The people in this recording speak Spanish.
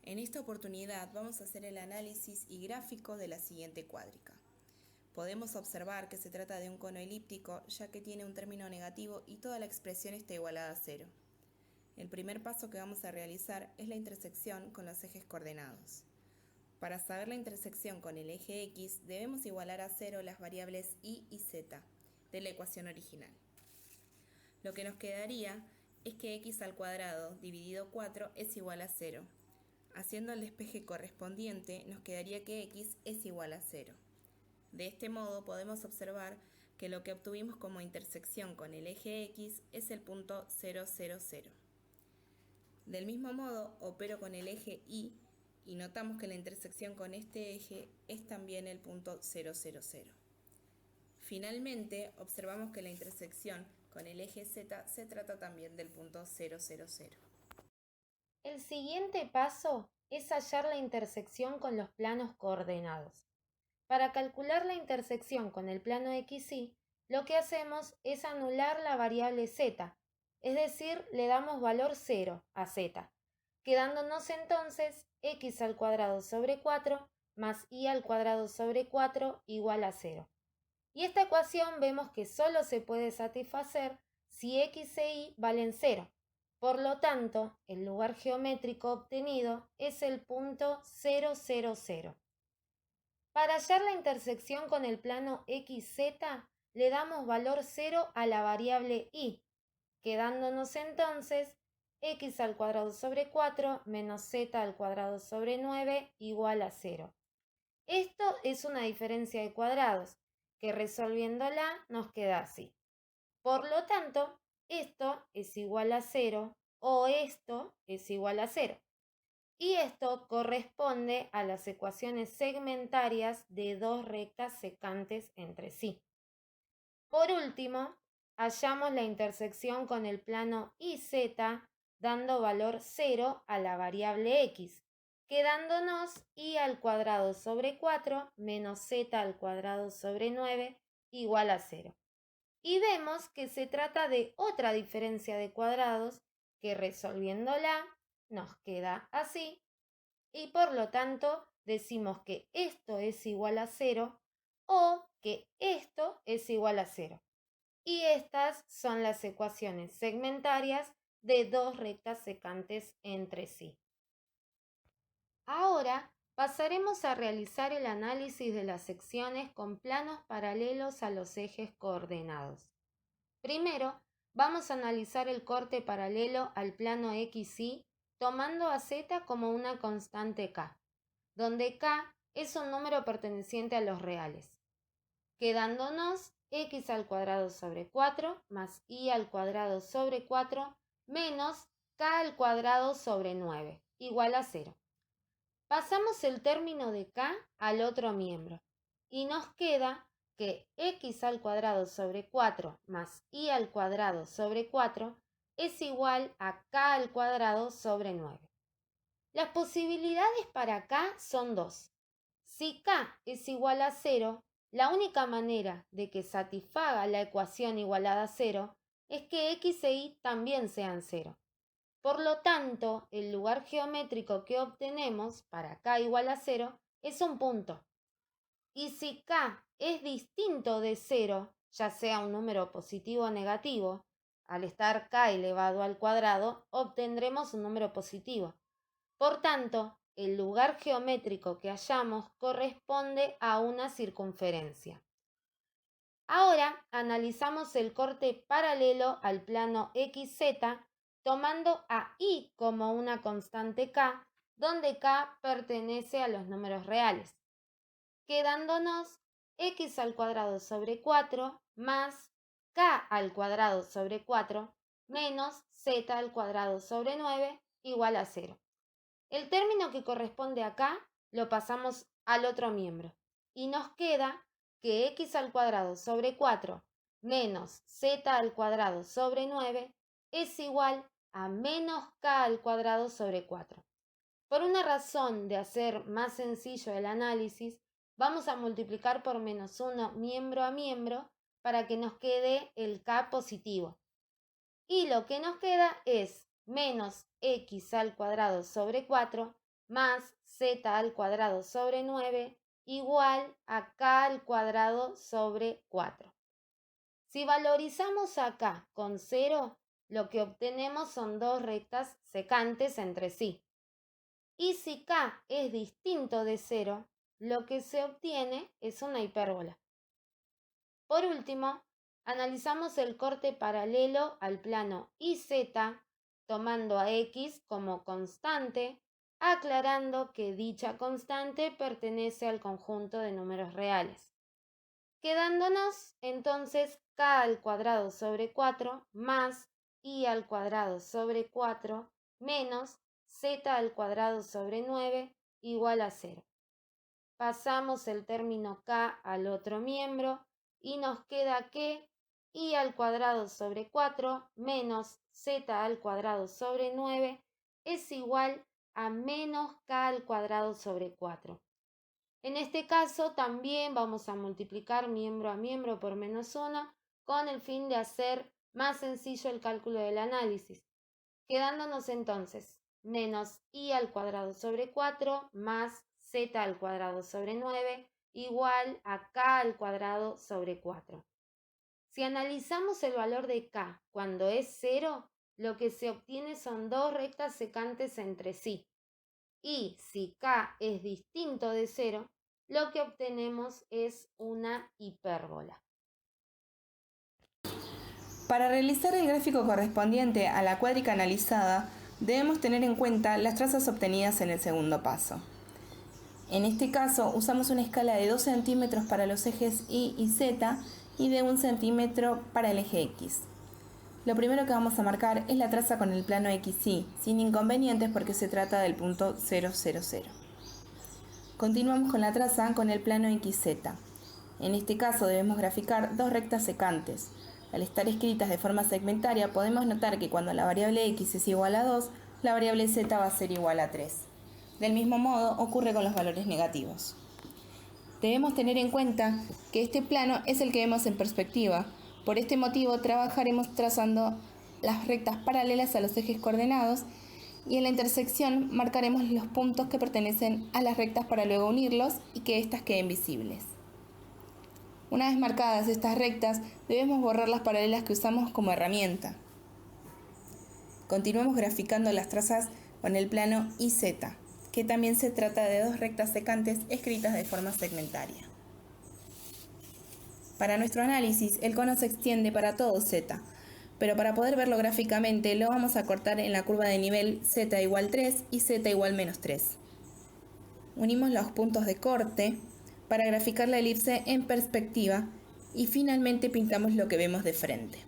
En esta oportunidad vamos a hacer el análisis y gráfico de la siguiente cuádrica. Podemos observar que se trata de un cono elíptico ya que tiene un término negativo y toda la expresión está igualada a cero. El primer paso que vamos a realizar es la intersección con los ejes coordenados. Para saber la intersección con el eje X debemos igualar a cero las variables y z de la ecuación original. Lo que nos quedaría es que x al cuadrado dividido 4 es igual a 0. Haciendo el despeje correspondiente nos quedaría que x es igual a 0. De este modo podemos observar que lo que obtuvimos como intersección con el eje X es el punto 0, 0, 0. Del mismo modo opero con el eje Y y notamos que la intersección con este eje es también el punto 0, 0, 0. Finalmente observamos que la intersección con el eje Z se trata también del punto 0, 0, 0. El siguiente paso es hallar la intersección con los planos coordenados. Para calcular la intersección con el plano XY, lo que hacemos es anular la variable z, es decir, le damos valor 0 a z, quedándonos entonces x al cuadrado sobre 4 más y al cuadrado sobre 4 igual a 0. Y esta ecuación vemos que solo se puede satisfacer si x e y valen 0. Por lo tanto, el lugar geométrico obtenido es el punto 0, 0, 0. Para hallar la intersección con el plano XZ, le damos valor 0 a la variable y, quedándonos entonces x al cuadrado sobre 4 menos z al cuadrado sobre 9 igual a 0. Esto es una diferencia de cuadrados, que resolviéndola nos queda así. Por lo tanto, esto es igual a 0 o esto es igual a 0. Y esto corresponde a las ecuaciones segmentarias de dos rectas secantes entre sí. Por último, hallamos la intersección con el plano IZ dando valor 0 a la variable x, quedándonos y al cuadrado sobre 4 menos z al cuadrado sobre 9 igual a 0. Y vemos que se trata de otra diferencia de cuadrados que resolviéndola nos queda así. Y por lo tanto decimos que esto es igual a 0 o que esto es igual a 0. Y estas son las ecuaciones segmentarias de dos rectas secantes entre sí. Ahora pasaremos a realizar el análisis de las secciones con planos paralelos a los ejes coordenados. Primero, vamos a analizar el corte paralelo al plano XY tomando a z como una constante k, donde k es un número perteneciente a los reales, quedándonos x al cuadrado sobre 4 más y al cuadrado sobre 4 menos k al cuadrado sobre 9 igual a 0. Pasamos el término de k al otro miembro y nos queda que x al cuadrado sobre 4 más y al cuadrado sobre 4 es igual a k al cuadrado sobre 9. Las posibilidades para k son dos. Si k es igual a 0, la única manera de que satisfaga la ecuación igualada a 0 es que x e y también sean 0. Por lo tanto, el lugar geométrico que obtenemos para k igual a 0 es un punto. Y si k es distinto de 0, ya sea un número positivo o negativo, al estar k elevado al cuadrado, obtendremos un número positivo. Por tanto, el lugar geométrico que hallamos corresponde a una circunferencia. Ahora analizamos el corte paralelo al plano XZ tomando a y como una constante k, donde k pertenece a los números reales, quedándonos x al cuadrado sobre 4 más k al cuadrado sobre 4 menos z al cuadrado sobre 9 igual a 0. El término que corresponde acá lo pasamos al otro miembro y nos queda que x al cuadrado sobre 4 menos z al cuadrado sobre 9 es igual a menos k al cuadrado sobre 4. Por una razón de hacer más sencillo el análisis, vamos a multiplicar por menos 1 miembro a miembro para que nos quede el k positivo. Y lo que nos queda es menos x al cuadrado sobre 4 más z al cuadrado sobre 9 igual a k al cuadrado sobre 4. Si valorizamos acá con 0, lo que obtenemos son dos rectas secantes entre sí. Y si k es distinto de 0, lo que se obtiene es una hipérbola. Por último, analizamos el corte paralelo al plano IZ, tomando a x como constante, aclarando que dicha constante pertenece al conjunto de números reales. Quedándonos entonces k al cuadrado sobre 4 más i al cuadrado sobre 4 menos z al cuadrado sobre 9 igual a 0. Pasamos el término k al otro miembro y nos queda que i al cuadrado sobre 4 menos z al cuadrado sobre 9 es igual a menos k al cuadrado sobre 4. En este caso también vamos a multiplicar miembro a miembro por menos 1 con el fin de hacer más sencillo el cálculo del análisis, quedándonos entonces menos i al cuadrado sobre 4 más z al cuadrado sobre 9 igual a k al cuadrado sobre 4. Si analizamos el valor de k cuando es 0, lo que se obtiene son dos rectas secantes entre sí. Y si k es distinto de 0, lo que obtenemos es una hipérbola. Para realizar el gráfico correspondiente a la cuádrica analizada, debemos tener en cuenta las trazas obtenidas en el segundo paso. En este caso, usamos una escala de 2 centímetros para los ejes Y y Z y de 1 centímetro para el eje X. Lo primero que vamos a marcar es la traza con el plano XY, sin inconvenientes porque se trata del punto 0, 0, 0. Continuamos con la traza con el plano XZ. En este caso debemos graficar dos rectas secantes. Al estar escritas de forma segmentaria, podemos notar que cuando la variable x es igual a 2, la variable z va a ser igual a 3. Del mismo modo ocurre con los valores negativos. Debemos tener en cuenta que este plano es el que vemos en perspectiva. Por este motivo trabajaremos trazando las rectas paralelas a los ejes coordenados y en la intersección marcaremos los puntos que pertenecen a las rectas para luego unirlos y que éstas queden visibles. Una vez marcadas estas rectas, debemos borrar las paralelas que usamos como herramienta. Continuamos graficando las trazas con el plano IZ, que también se trata de dos rectas secantes escritas de forma segmentaria. Para nuestro análisis, el cono se extiende para todo Z, pero para poder verlo gráficamente lo vamos a cortar en la curva de nivel Z igual 3 y Z igual menos 3. Unimos los puntos de corte para graficar la elipse en perspectiva y finalmente pintamos lo que vemos de frente.